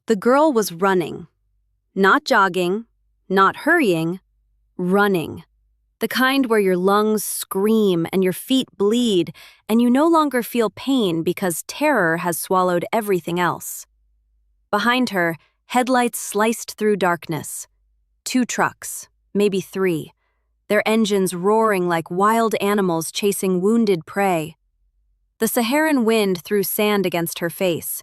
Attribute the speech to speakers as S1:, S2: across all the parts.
S1: The girl was running. Not jogging, not hurrying, running. The kind where your lungs scream and your feet bleed and you no longer feel pain because terror has swallowed everything else. Behind her, headlights sliced through darkness. 2 trucks, maybe 3, their engines roaring like wild animals chasing wounded prey. The Saharan wind threw sand against her face.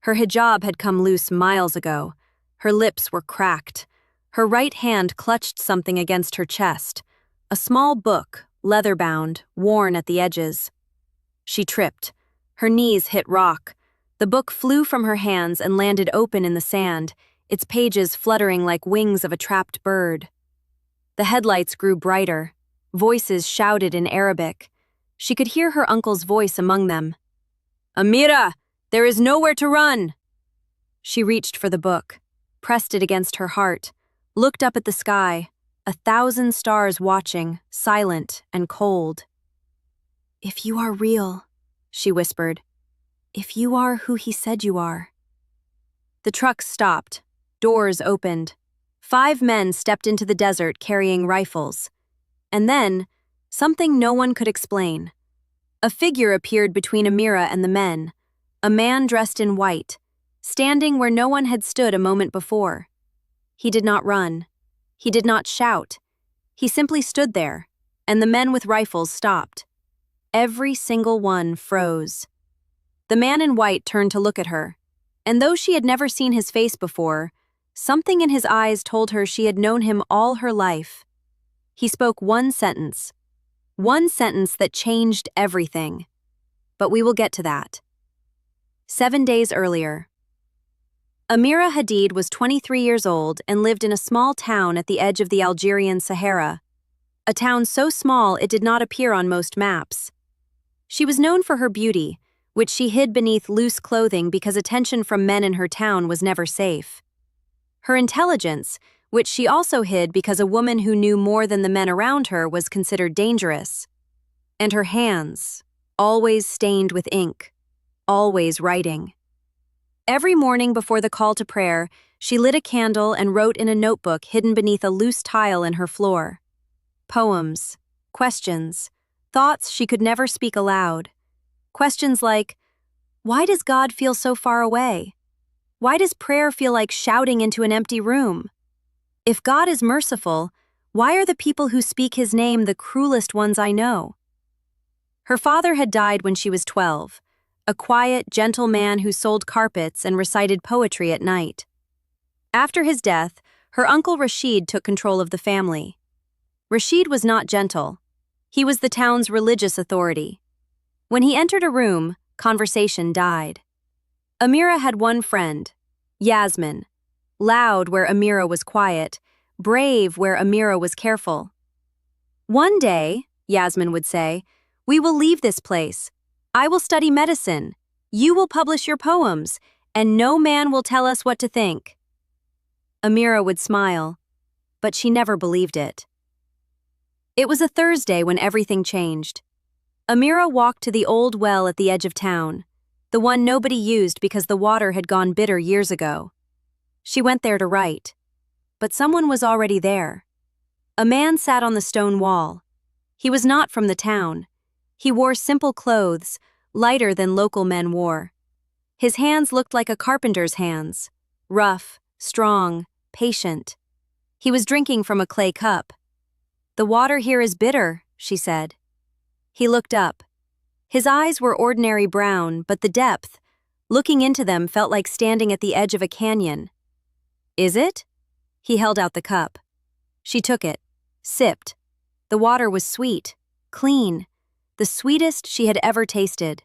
S1: Her hijab had come loose miles ago. Her lips were cracked. Her right hand clutched something against her chest. A small book, leather-bound, worn at the edges. She tripped. Her knees hit rock. The book flew from her hands and landed open in the sand, its pages fluttering like wings of a trapped bird. The headlights grew brighter. Voices shouted in Arabic. She could hear her uncle's voice among them. "Amira, there is nowhere to run!" She reached for the book, pressed it against her heart, looked up at the sky, 1,000 stars watching, silent and cold. "If you are real," she whispered, "if you are who he said you are." The trucks stopped. Doors opened. 5 men stepped into the desert carrying rifles. And then, something no one could explain. A figure appeared between Amira and the men, a man dressed in white, standing where no one had stood a moment before. He did not run. He did not shout. He simply stood there, and the men with rifles stopped. Every single one froze. The man in white turned to look at her, and though she had never seen his face before, something in his eyes told her she had known him all her life. He spoke one sentence that changed everything. But we will get to that. 7 days earlier. Amira Hadid was 23 years old and lived in a small town at the edge of the Algerian Sahara, a town so small it did not appear on most maps. She was known for her beauty, which she hid beneath loose clothing because attention from men in her town was never safe. Her intelligence, which she also hid because a woman who knew more than the men around her was considered dangerous. And her hands, always stained with ink, always writing. Every morning before the call to prayer, she lit a candle and wrote in a notebook hidden beneath a loose tile in her floor. Poems, questions, thoughts she could never speak aloud. Questions like, why does God feel so far away? Why does prayer feel like shouting into an empty room? If God is merciful, why are the people who speak his name the cruelest ones I know? Her father had died when she was 12, a quiet, gentle man who sold carpets and recited poetry at night. After his death, her uncle Rashid took control of the family. Rashid was not gentle. He was the town's religious authority. When he entered a room, conversation died. Amira had one friend, Yasmin, loud where Amira was quiet, brave where Amira was careful. One day, Yasmin would say, we will leave this place. I will study medicine. You will publish your poems, and no man will tell us what to think. Amira would smile, but she never believed it. It was a Thursday when everything changed. Amira walked to the old well at the edge of town, the one nobody used because the water had gone bitter years ago. She went there to write, but someone was already there. A man sat on the stone wall. He was not from the town. He wore simple clothes, lighter than local men wore. His hands looked like a carpenter's hands, rough, strong, patient. He was drinking from a clay cup. "The water here is bitter," she said. He looked up. His eyes were ordinary brown, but the depth, looking into them, felt like standing at the edge of a canyon. "Is it?" He held out the cup. She took it, sipped. The water was sweet, clean, the sweetest she had ever tasted.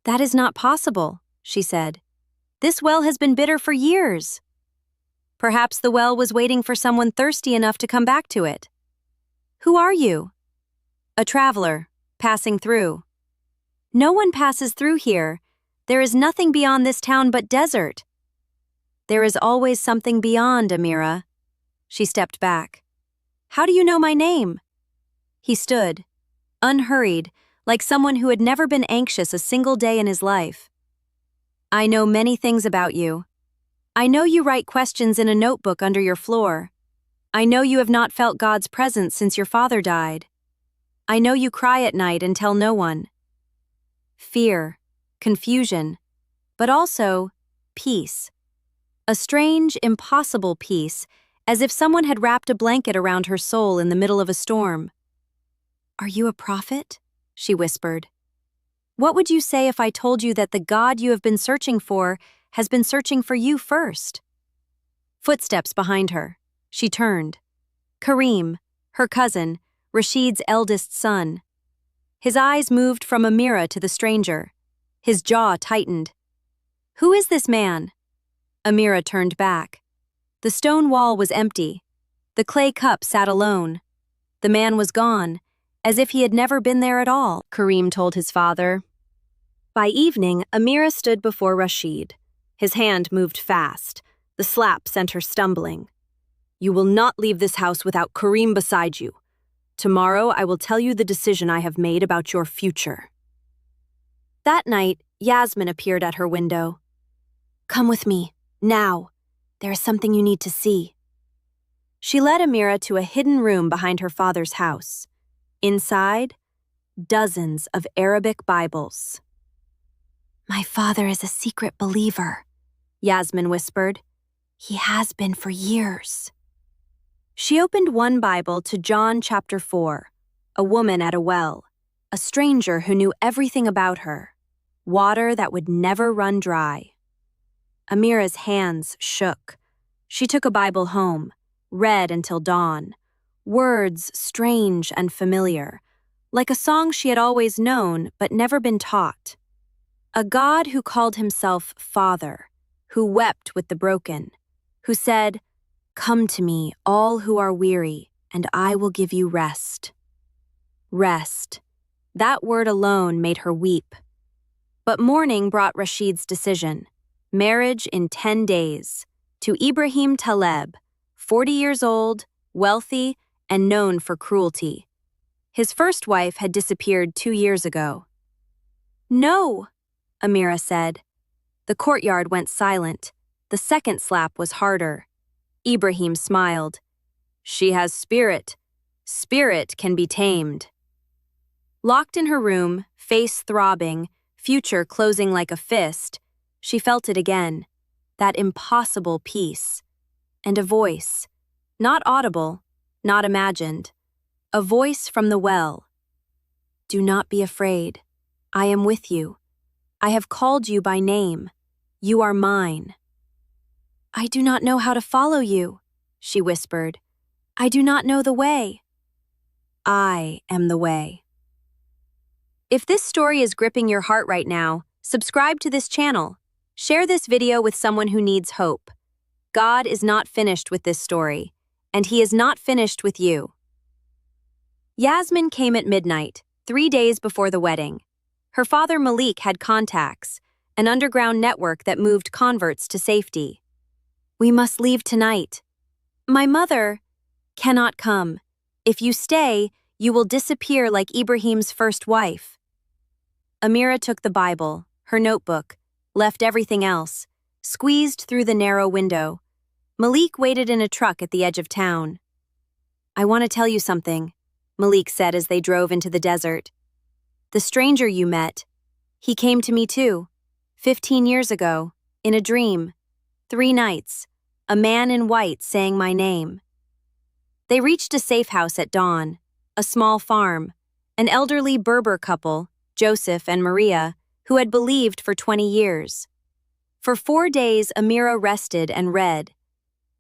S1: "That is not possible," she said. "This well has been bitter for years." Perhaps the well was waiting for someone thirsty enough to come back to it. "Who are you?" "A traveler, passing through." "No one passes through here. There is nothing beyond this town but desert." "There is always something beyond, Amira." She stepped back. "How do you know my name?" He stood, unhurried, like someone who had never been anxious a single day in his life. "I know many things about you." I know you write questions in a notebook under your floor. I know you have not felt God's presence since your father died. I know you cry at night and tell no one. Fear, confusion, but also peace. A strange, impossible peace, as if someone had wrapped a blanket around her soul in the middle of a storm. Are you a prophet? She whispered. What would you say if I told you that the God you have been searching for has been searching for you first? Footsteps behind her. She turned. Kareem, her cousin, Rashid's eldest son. His eyes moved from Amira to the stranger. His jaw tightened. Who is this man? Amira turned back. The stone wall was empty. The clay cup sat alone. The man was gone, as if he had never been there at all, Kareem told his father. By evening, Amira stood before Rashid. His hand moved fast. The slap sent her stumbling. You will not leave this house without Kareem beside you. Tomorrow I will tell you the decision I have made about your future. That night, Yasmin appeared at her window. Come with me, now. There is something you need to see. She led Amira to a hidden room behind her father's house. Inside, dozens of Arabic Bibles. My father is a secret believer, Yasmin whispered. He has been for years. She opened one Bible to John chapter 4, a woman at a well, a stranger who knew everything about her, water that would never run dry. Amira's hands shook. She took a Bible home, read until dawn, words strange and familiar, like a song she had always known but never been taught. A God who called himself Father, who wept with the broken, who said, Come to me, all who are weary, and I will give you rest. Rest. That word alone made her weep. But morning brought Rashid's decision. Marriage in 10 days, to Ibrahim Taleb, 40 years old, wealthy, and known for cruelty. His first wife had disappeared 2 years ago. No, Amira said. The courtyard went silent. The second slap was harder. Ibrahim smiled. She has spirit. Spirit can be tamed. Locked in her room, face throbbing, future closing like a fist, she felt it again, that impossible peace. And a voice, not audible, not imagined, a voice from the well. Do not be afraid. I am with you. I have called you by name. You are mine. I do not know how to follow you, she whispered. I do not know the way. I am the way. If this story is gripping your heart right now, subscribe to this channel. Share this video with someone who needs hope. God is not finished with this story, and He is not finished with you. Yasmin came at midnight, 3 days before the wedding. Her father Malik had contacts, an underground network that moved converts to safety. We must leave tonight. My mother cannot come. If you stay, you will disappear like Ibrahim's first wife. Amira took the Bible, her notebook, left everything else, squeezed through the narrow window. Malik waited in a truck at the edge of town. I want to tell you something, Malik said as they drove into the desert. The stranger you met, he came to me too, 15 years ago, in a dream. 3 nights, a man in white saying my name. They reached a safe house at dawn, a small farm, an elderly Berber couple, Joseph and Maria, who had believed for 20 years. For 4 days, Amira rested and read.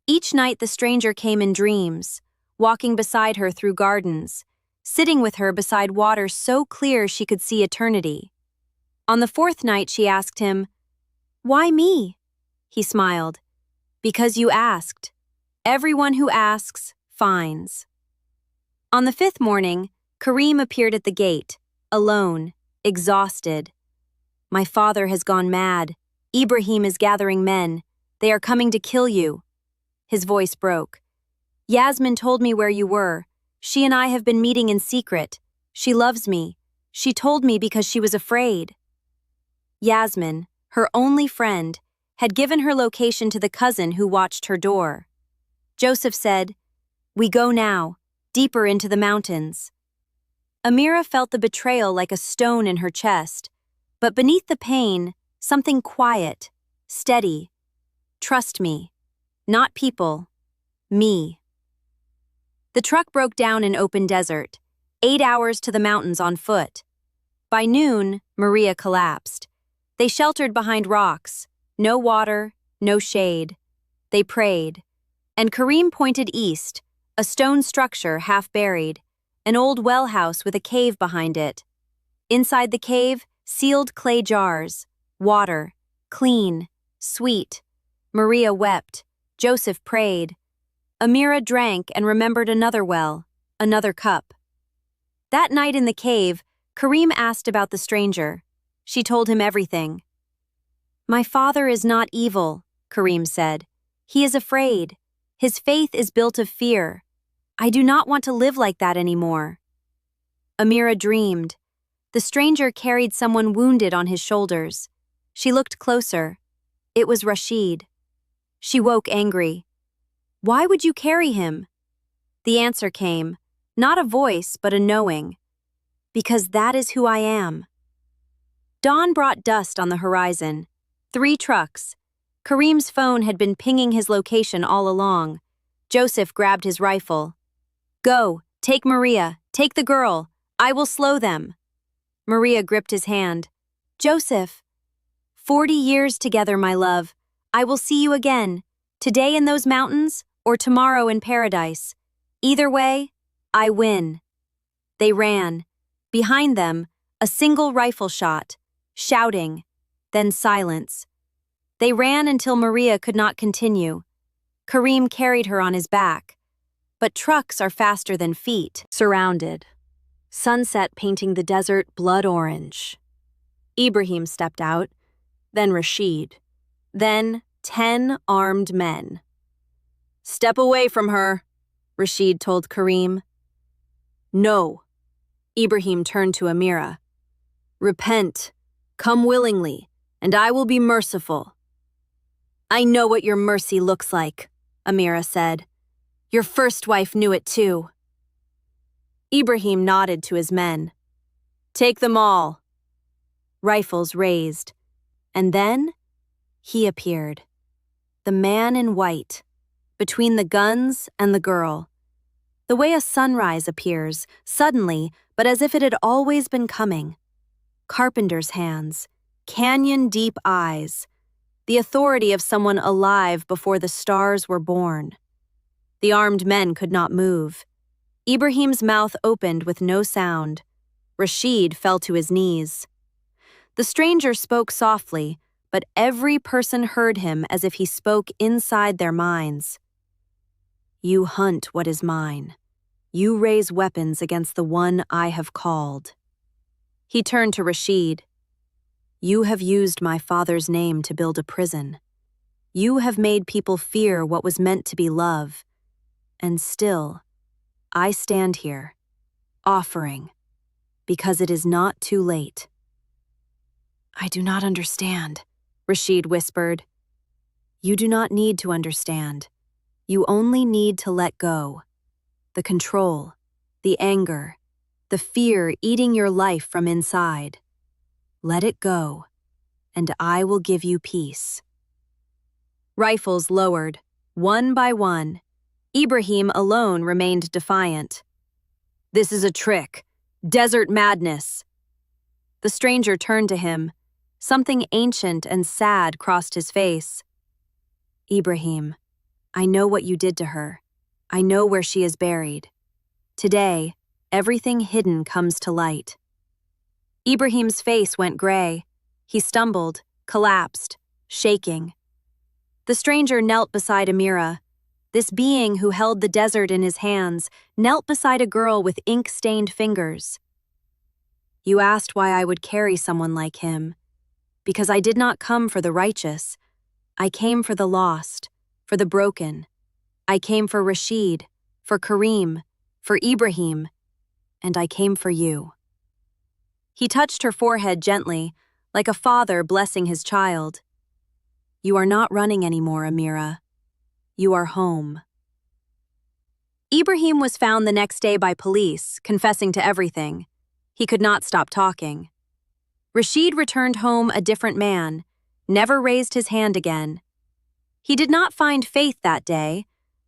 S1: Each night the stranger came in dreams, walking beside her through gardens, sitting with her beside water so clear she could see eternity. On the 4th night she asked him, Why me? He smiled. Because you asked. Everyone who asks, finds. On the 5th morning, Kareem appeared at the gate, alone, exhausted. My father has gone mad. Ibrahim is gathering men. They are coming to kill you. His voice broke. Yasmin told me where you were. She and I have been meeting in secret. She loves me. She told me because she was afraid. Yasmin, her only friend, had given her location to the cousin who watched her door. Joseph said, "We go now, deeper into the mountains." Amira felt the betrayal like a stone in her chest, but beneath the pain, something quiet, steady. "Trust me. Not people. Me." The truck broke down in open desert, 8 hours to the mountains on foot. By noon, Maria collapsed. They sheltered behind rocks. No water, no shade. They prayed. And Kareem pointed east, a stone structure half buried, an old well house with a cave behind it. Inside the cave, sealed clay jars, water, clean, sweet. Maria wept. Joseph prayed. Amira drank and remembered another well, another cup. That night in the cave, Kareem asked about the stranger. She told him everything. "My father is not evil," Kareem said. "He is afraid. His faith is built of fear. I do not want to live like that anymore." Amira dreamed. The stranger carried someone wounded on his shoulders. She looked closer. It was Rashid. She woke angry. "Why would you carry him?" The answer came, not a voice but a knowing. "Because that is who I am." Dawn brought dust on the horizon. 3 trucks. Kareem's phone had been pinging his location all along. Joseph grabbed his rifle. "Go, take Maria, take the girl. I will slow them." Maria gripped his hand. "Joseph." 40 years together, my love. I will see you again, today in those mountains or tomorrow in paradise. Either way, I win." They ran. Behind them, a single rifle shot, shouting, then silence. They ran until Maria could not continue. Kareem carried her on his back. But trucks are faster than feet. Surrounded. Sunset painting the desert blood orange. Ibrahim stepped out, then Rashid, then 10 armed men. "Step away from her," Rashid told Kareem. "No." Ibrahim turned to Amira. "Repent, come willingly, and I will be merciful." "I know what your mercy looks like," Amira said. "Your first wife knew it too." Ibrahim nodded to his men. "Take them all." Rifles raised. And then he appeared. The man in white, between the guns and the girl. The way a sunrise appears, suddenly, but as if it had always been coming. Carpenter's hands, canyon-deep eyes, the authority of someone alive before the stars were born. The armed men could not move. Ibrahim's mouth opened with no sound. Rashid fell to his knees. The stranger spoke softly, but every person heard him as if he spoke inside their minds. "You hunt what is mine. You raise weapons against the one I have called." He turned to Rashid. "You have used my father's name to build a prison. You have made people fear what was meant to be love. And still, I stand here, offering, because it is not too late." "I do not understand," Rashid whispered. "You do not need to understand. You only need to let go. The control, the anger, the fear eating your life from inside. Let it go, and I will give you peace." Rifles lowered, one by one. Ibrahim alone remained defiant. "This is a trick. Desert madness." The stranger turned to him. Something ancient and sad crossed his face. "Ibrahim, I know what you did to her. I know where she is buried. Today, everything hidden comes to light." Ibrahim's face went gray. He stumbled, collapsed, shaking. The stranger knelt beside Amira. This being who held the desert in his hands knelt beside a girl with ink-stained fingers. "You asked why I would carry someone like him. Because I did not come for the righteous. I came for the lost, for the broken. I came for Rashid, for Kareem, for Ibrahim, and I came for you." He touched her forehead gently, like a father blessing his child. You are not running anymore, Amira. You are home. Ibrahim was found the next day by police, confessing to everything. He could not stop talking. Rashid returned home a different man, never raised his hand again. He did not find faith that day,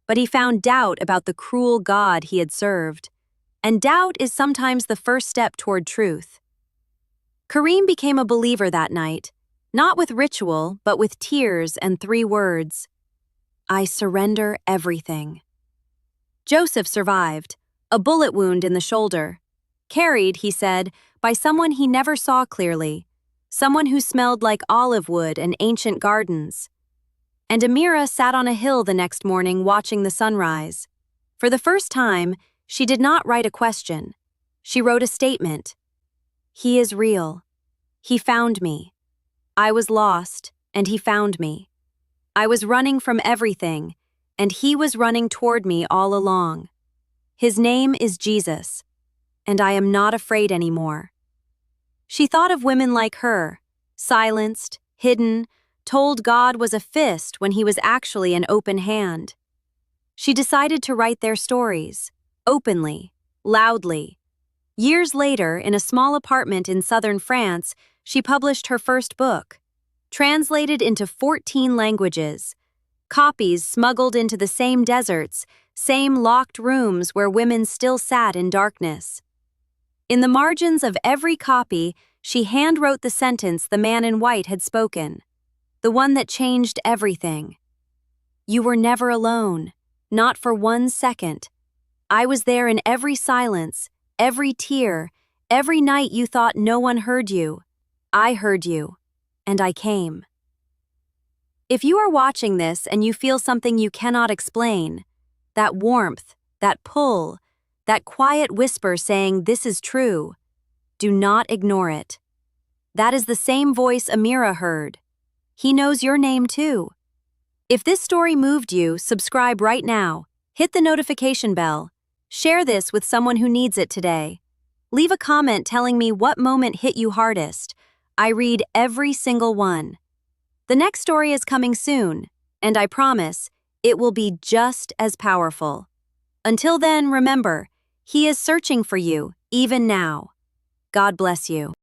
S1: but he found doubt about the cruel God he had served. And doubt is sometimes the first step toward truth. Kareem became a believer that night, not with ritual, but with tears and 3 words: I surrender everything. Joseph survived, a bullet wound in the shoulder. Carried, he said, by someone he never saw clearly, someone who smelled like olive wood and ancient gardens. And Amira sat on a hill the next morning watching the sunrise. For the first time, she did not write a question. She wrote a statement. He is real. He found me. I was lost, and he found me. I was running from everything, and he was running toward me all along. His name is Jesus, and I am not afraid anymore. She thought of women like her, silenced, hidden, told God was a fist when he was actually an open hand. She decided to write their stories, openly, loudly. Years later, in a small apartment in southern France, she published her first book, translated into 14 languages, copies smuggled into the same deserts, same locked rooms where women still sat in darkness. In the margins of every copy, she handwrote the sentence the man in white had spoken, the one that changed everything. You were never alone, not for 1 second. I was there in every silence, every tear, every night you thought no one heard you. I heard you, and I came. If you are watching this and you feel something you cannot explain, that warmth, that pull, that quiet whisper saying this is true, do not ignore it. That is the same voice Amira heard. He knows your name too. If this story moved you, subscribe right now. Hit the notification bell. Share this with someone who needs it today. Leave a comment telling me what moment hit you hardest. I read every single one. The next story is coming soon, and I promise it will be just as powerful. Until then, remember, he is searching for you, even now. God bless you.